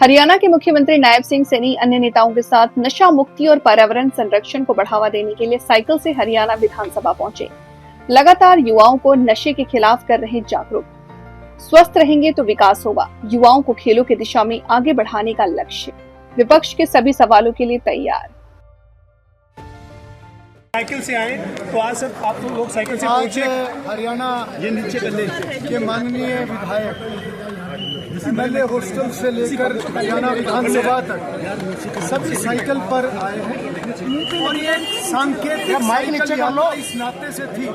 हरियाणा के मुख्यमंत्री नायब सिंह सैनी अन्य नेताओं के साथ नशा मुक्ति और पर्यावरण संरक्षण को बढ़ावा देने के लिए साइकिल से हरियाणा विधानसभा पहुंचे। लगातार युवाओं को नशे के खिलाफ कर रहे जागरूक। स्वस्थ रहेंगे तो विकास होगा, युवाओं को खेलों की दिशा में आगे बढ़ाने का लक्ष्य। विपक्ष के सभी सवालों के लिए तैयार। साइकिल से आए तो आज सर आप लोग साइकिल से पहुंचे। हरियाणा के माननीय विधायक MLA हॉस्टल से लेकर हरियाणा विधानसभा तक सभी साइकिल पर आए हैं और ये सांकेतिक साइकिल यात्रा इस नाते से थी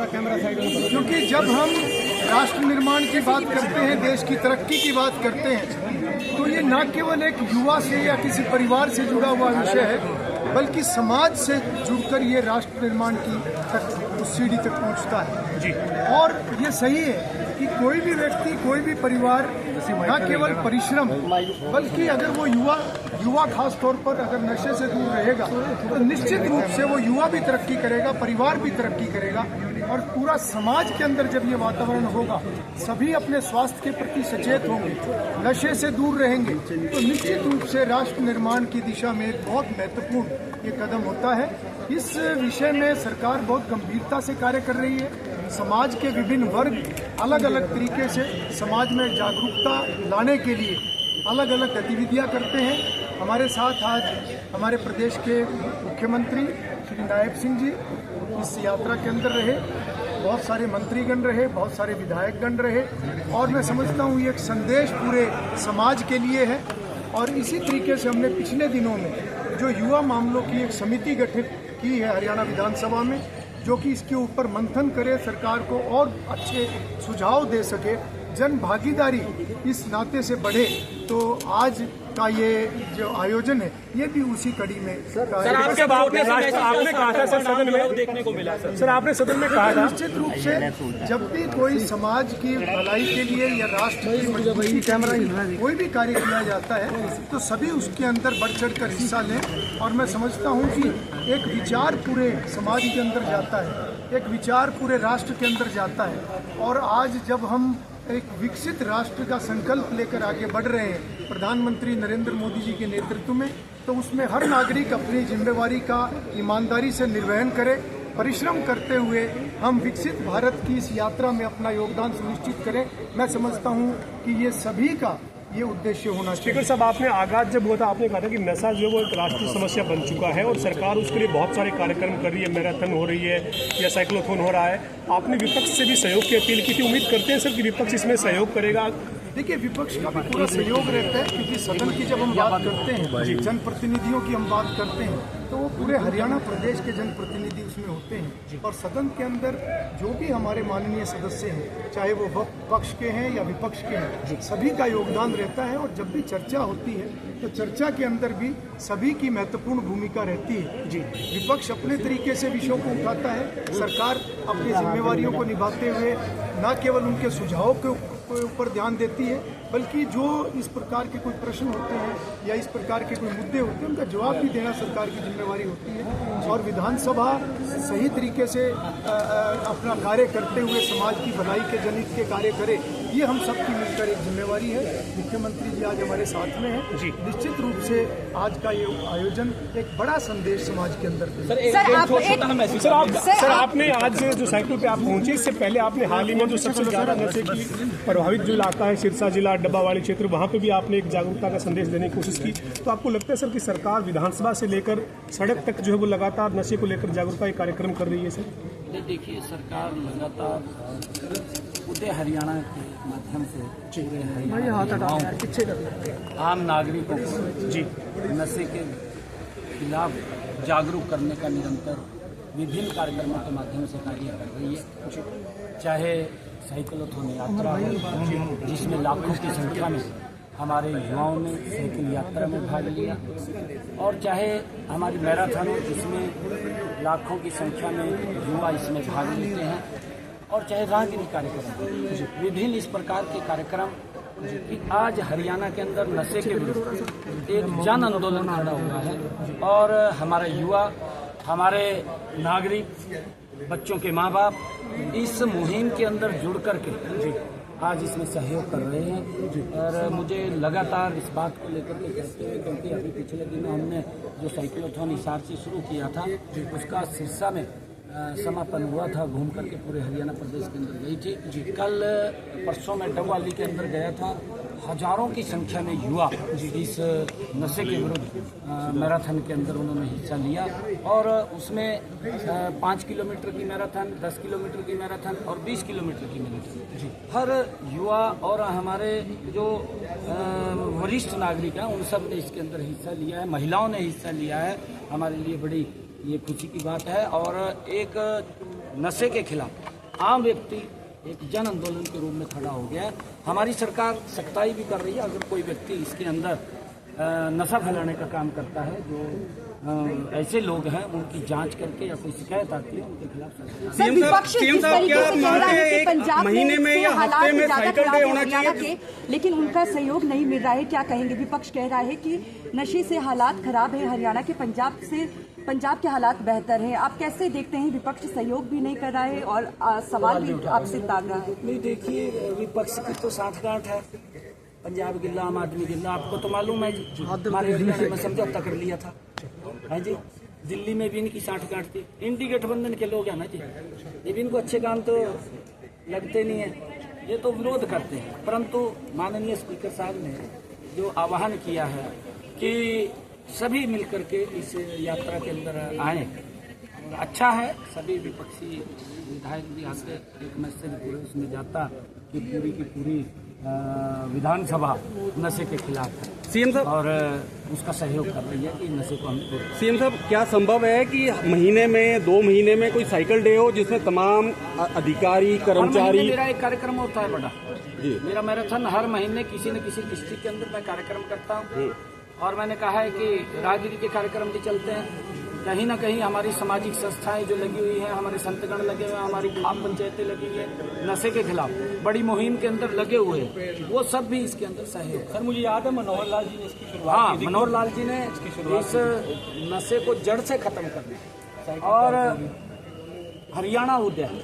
क्योंकि जब हम राष्ट्र निर्माण की बात करते हैं, देश की तरक्की की बात करते हैं, तो ये न केवल एक युवा से या किसी परिवार से जुड़ा हुआ विषय है, बल्कि समाज से जुड़कर ये राष्ट्र निर्माण की तक उस सीढ़ी तक पहुंचता है जी। और ये सही है कि कोई भी व्यक्ति, कोई भी परिवार न केवल परिश्रम, बल्कि अगर वो युवा खास तौर पर अगर नशे से दूर रहेगा तो निश्चित रूप से वो युवा भी तरक्की करेगा, परिवार भी तरक्की करेगा और पूरा समाज के अंदर जब ये वातावरण होगा, सभी अपने स्वास्थ्य के प्रति सचेत होंगे, नशे से दूर रहेंगे, तो निश्चित रूप से राष्ट्र निर्माण की दिशा में एक बहुत महत्वपूर्ण ये कदम होता है। इस विषय में सरकार बहुत गंभीरता से कार्य कर रही है। समाज के विभिन्न वर्ग अलग अलग तरीके से समाज में जागरूकता लाने के लिए अलग अलग गतिविधियां करते हैं। हमारे साथ आज हमारे प्रदेश के मुख्यमंत्री श्री नायब सिंह जी इस यात्रा के अंदर रहे, बहुत सारे मंत्रीगण रहे, बहुत सारे विधायकगण रहे और मैं समझता हूँ ये एक संदेश पूरे समाज के लिए है। और इसी तरीके से हमने पिछले दिनों में जो युवा मामलों की एक समिति गठित की है हरियाणा विधानसभा में, जो कि इसके ऊपर मंथन करे, सरकार को और अच्छे सुझाव दे सके, जन भागीदारी इस नाते से बढ़े, तो आज का ये जो आयोजन है ये भी उसी कड़ी में। सर आपने कहा था सर सदन में देखने को मिला सर आपने सदन में कहा था निश्चित रूप से जब भी कोई समाज की भलाई के लिए या राष्ट्र की मजबूती के लिए कोई भी कार्य किया जाता है तो सभी उसके अंदर बढ़ चढ़ कर हिस्सा लें। और मैं समझता हूँ कि एक विचार पूरे समाज के अंदर जाता है, एक विचार पूरे राष्ट्र के अंदर जाता है। और आज जब हम एक विकसित राष्ट्र का संकल्प लेकर आगे बढ़ रहे हैं प्रधानमंत्री नरेंद्र मोदी जी के नेतृत्व में, तो उसमें हर नागरिक अपनी जिम्मेवारी का ईमानदारी से निर्वहन करे, परिश्रम करते हुए हम विकसित भारत की इस यात्रा में अपना योगदान सुनिश्चित करें। मैं समझता हूं कि ये सभी का ये उद्देश्य होना चाहिए। स्पीकर साहब, आपने आगाज जब हुआ था आपने कहा था कि नशा जो वो एक राष्ट्रीय समस्या बन चुका है और सरकार उसके लिए बहुत सारे कार्यक्रम कर रही है, मैराथन हो रही है या साइक्लोथॉन हो रहा है। आपने विपक्ष से भी सहयोग की अपील की थी, उम्मीद करते हैं सर कि विपक्ष इसमें सहयोग करेगा? देखिए, विपक्ष का भी पूरा सहयोग रहता है क्योंकि सदन की जब हम बात करते हैं, जनप्रतिनिधियों की हम बात करते हैं, तो वो पूरे हरियाणा प्रदेश के जनप्रतिनिधि उसमें होते हैं। और सदन के अंदर जो भी हमारे माननीय सदस्य हैं, चाहे वो पक्ष के हैं या विपक्ष के हैं, सभी का योगदान रहता है। और जब भी चर्चा होती है तो चर्चा के अंदर भी सभी की महत्वपूर्ण भूमिका रहती है जी। विपक्ष अपने तरीके से विषयों को उठाता है, सरकार अपनी जिम्मेवारियों को निभाते हुए न केवल उनके सुझावों के ऊपर ध्यान देती है, बल्कि जो इस प्रकार के कोई प्रश्न होते हैं या इस प्रकार के कोई मुद्दे होते हैं, उनका जवाब भी देना सरकार की जिम्मेवारी होती है। और विधानसभा सही तरीके से अपना कार्य करते हुए समाज की भलाई के जनहित के कार्य करे, ये हम सबकी मिलकर एक जिम्मेवारी है। मुख्यमंत्री जी आज हमारे साथ में हैं जी। निश्चित रूप से आज का ये आयोजन एक बड़ा संदेश समाज के अंदर सर आपने आज जो साइकिल पे आप पहुंचे, इससे पहले आपने हाल ही में जो सबसे ज्यादा नशे की प्रभावित जो इलाका है सिरसा जिला डब्बावाली क्षेत्र, वहाँ पे भी आपने एक जागरूकता का संदेश देने की कोशिश की। तो आपको लगता है सर कि सरकार विधानसभा से लेकर सड़क तक जो है वो लगातार नशे को लेकर जागरूकता का कार्यक्रम कर रही है? सर देखिए, सरकार लगातार पूरे हरियाणा के माध्यम से आम नागरिकों को जी नशे के खिलाफ जागरूक करने का निरंतर विभिन्न कार्यक्रमों के माध्यम से कार्य कर रही है। चाहे साइक्लोथॉन यात्रा हो जिसमें लाखों की संख्या में हमारे युवाओं ने साइकिल यात्रा में भाग लिया, और चाहे हमारी मैराथन हो जिसमें लाखों की संख्या में युवा इसमें भाग लेते हैं, और चाहे राहगिरी कार्यक्रम, विभिन्न इस प्रकार के कार्यक्रम कि आज हरियाणा के अंदर नशे के विरुद्ध एक जन आंदोलन खड़ा हुआ है। और हमारा युवा, हमारे नागरिक, बच्चों के माँ बाप इस मुहिम के अंदर जुड़ करके आज इसमें सहयोग कर रहे हैं। और मुझे लगातार इस बात को लेकर के कहते हुए, क्योंकि अभी पिछले दिनों हमने जो साइक्लोथॉन हिसार से शुरू किया था उसका सिरसा में समापन हुआ था, घूम करके पूरे हरियाणा प्रदेश के अंदर गई थी। कल परसों में डबवाली के अंदर गया था। हजारों की संख्या में युवा इस नशे के विरुद्ध मैराथन के अंदर उन्होंने हिस्सा लिया और उसमें 5 किलोमीटर की मैराथन, 10 किलोमीटर की मैराथन और 20 किलोमीटर की मैराथन हर युवा और हमारे जो वरिष्ठ नागरिक हैं उन सब ने इसके अंदर हिस्सा लिया है। महिलाओं ने हिस्सा लिया है। हमारे लिए बड़ी ये खुशी की बात है। और एक नशे के खिलाफ आम व्यक्ति एक जन आंदोलन के रूप में खड़ा हो गया है। हमारी सरकार सख्ताई भी कर रही है। अगर कोई व्यक्ति इसके अंदर नशा फैलाने का काम करता है, जो ऐसे लोग हैं उनकी जांच करके या कोई शिकायत आती है उनके खिलाफ सीएम साहब क्या मानते हैं एक महीने में या हफ्ते में साइकिल डे होना चाहिए, लेकिन उनका सहयोग नहीं मिल रहा है, क्या कहेंगे? विपक्ष कह रहा है कि नशे से हालात खराब है हरियाणा के, पंजाब के हालात बेहतर हैं। आप कैसे देखते हैं? विपक्ष सहयोग भी नहीं कर रहा है और सवाल भी आपसे दाग रहा है। नहीं, देखिए विपक्ष की तो साठगांठ है। पंजाब गिल्ला, आम आदमी गिल्ला, आपको तो मालूम है जी, हमारे हरियाणा में समझौता कर लिया था है जी। दिल्ली में भी इनकी साठगांठ थी। इंडी गठबंधन के लोग हैं ना जी, ये भी इनको अच्छे काम तो लगते नहीं है, ये तो विरोध करते हैं। परंतु माननीय स्पीकर साहब ने जो आह्वान किया है कि सभी मिलकर के इस यात्रा के अंदर आए, अच्छा है। सभी विपक्षी विधायक भी आके एक मैसेज पूरे उसमें जाता कि पूरी की पूरी विधानसभा नशे के खिलाफ है सीएम साहब और उसका सहयोग कर रही है कि नशे को हम सीएम साहब क्या संभव है कि महीने में 2 महीने में कोई साइकिल डे हो जिसमें तमाम अधिकारी कर्मचारी? मेरा एक कार्यक्रम होता है बड़ा जी, मेरा मैराथन हर महीने किसी न किसी डिस्ट्रिक्ट के अंदर मैं कार्यक्रम करता हूँ। और मैंने कहा है कि राजनीति के कार्यक्रम भी चलते हैं। कहीं ना कहीं हमारी सामाजिक संस्थाएं जो लगी हुई हैं, हमारे संतगण लगे हुए हैं, हमारी ग्राम पंचायतें लगी हुई हैं, नशे के खिलाफ बड़ी मुहिम के अंदर लगे हुए हैं, वो सब भी इसके अंदर सहयोग। सर मुझे याद है मनोहर लाल जी ने इसकी शुरुआत। हाँ, मनोहर लाल जी ने इस नशे को जड़ से खत्म करना और हरियाणा उद्यान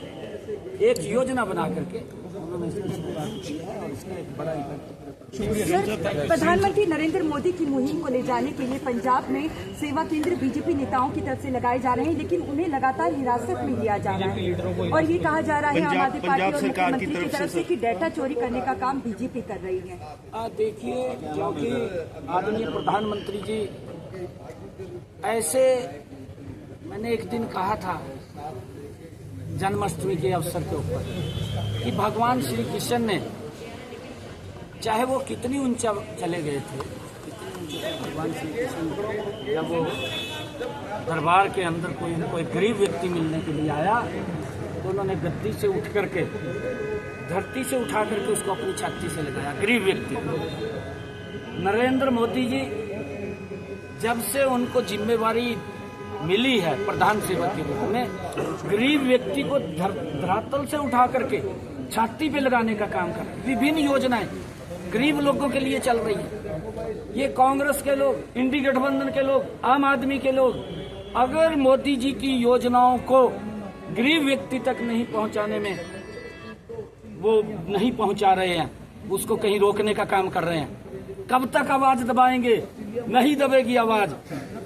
एक योजना बना करके उन्होंने इसकी शुरुआत की है और इसका एक बड़ा इफेक्ट। प्रधानमंत्री नरेंद्र मोदी की मुहिम को ले जाने के लिए पंजाब में सेवा केंद्र बीजेपी नेताओं की तरफ से लगाए जा रहे हैं, लेकिन उन्हें लगातार हिरासत में लिया जा रहा है और ये कहा जा रहा है आम आदमी पार्टी और मुख्यमंत्री की तरफ से कि डेटा चोरी करने का काम बीजेपी कर रही है। देखिए, क्योंकि आदरणीय प्रधानमंत्री जी ऐसे, मैंने एक दिन कहा था जन्माष्टमी के अवसर के ऊपर कि भगवान श्री कृष्ण ने चाहे वो कितनी ऊंचा चले गए थे, भगवान श्री कृष्ण जब वो दरबार के अंदर कोई उनको एक गरीब व्यक्ति मिलने के लिए आया तो उन्होंने गद्दी से उठ करके, धरती से उठा करके उसको अपनी छाती से लगाया, गरीब व्यक्ति। नरेंद्र मोदी जी जब से उनको जिम्मेवारी मिली है प्रधान सेवक के रूप में, गरीब व्यक्ति को धरातल से उठा करके छाती पे लगाने का काम कर, विभिन्न योजनाएं गरीब लोगों के लिए चल रही है। ये कांग्रेस के लोग, इंडी गठबंधन के लोग, आम आदमी के लोग अगर मोदी जी की योजनाओं को गरीब व्यक्ति तक नहीं पहुंचाने में वो नहीं पहुंचा रहे हैं, उसको कहीं रोकने का काम कर रहे हैं, कब तक आवाज दबाएंगे? नहीं दबेगी आवाज।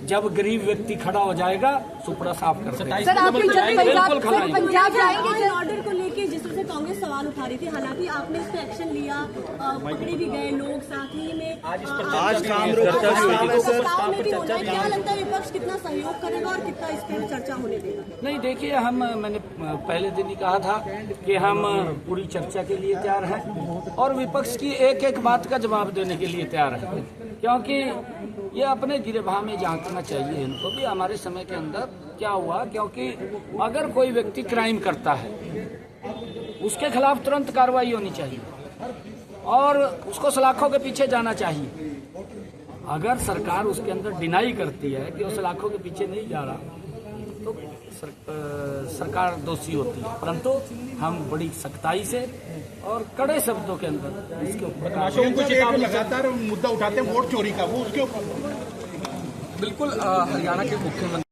जब गरीब व्यक्ति खड़ा हो जाएगा, सुपड़ा साफ कर सकते हैं। सर, आप पंजाब जाएंगे ऑर्डर को लेके जिस तरह से कांग्रेस सवाल उठा रही थी, हालांकि आपने इस पर एक्शन लिया, पकड़े भी गए लोग, साथ ही में आज काम में भी होना है। क्या लगता है विपक्ष कितना सहयोग करेगा और कितना इस पर चर्चा होने देगा? नहीं, देखिए, मैंने पहले दिन ही कहा था कि हम पूरी चर्चा के लिए तैयार हैं और विपक्ष की एक एक बात का जवाब देने के लिए तैयार है, क्योंकि ये अपने गिरेबान में झांकना चाहिए इनको भी हमारे समय के अंदर क्या हुआ। क्योंकि अगर कोई व्यक्ति क्राइम करता है उसके खिलाफ तुरंत कार्रवाई होनी चाहिए और उसको सलाखों के पीछे जाना चाहिए। अगर सरकार उसके अंदर डिनाई करती है कि वो सलाखों के पीछे नहीं जा रहा तो सरकार दोषी होती है। परंतु हम बड़ी सख्ताई से और कड़े शब्दों के अंदर इसके ऊपर लगातार मुद्दा उठाते हैं वोट चोरी का, वो उसके बिल्कुल हरियाणा के मुख्यमंत्री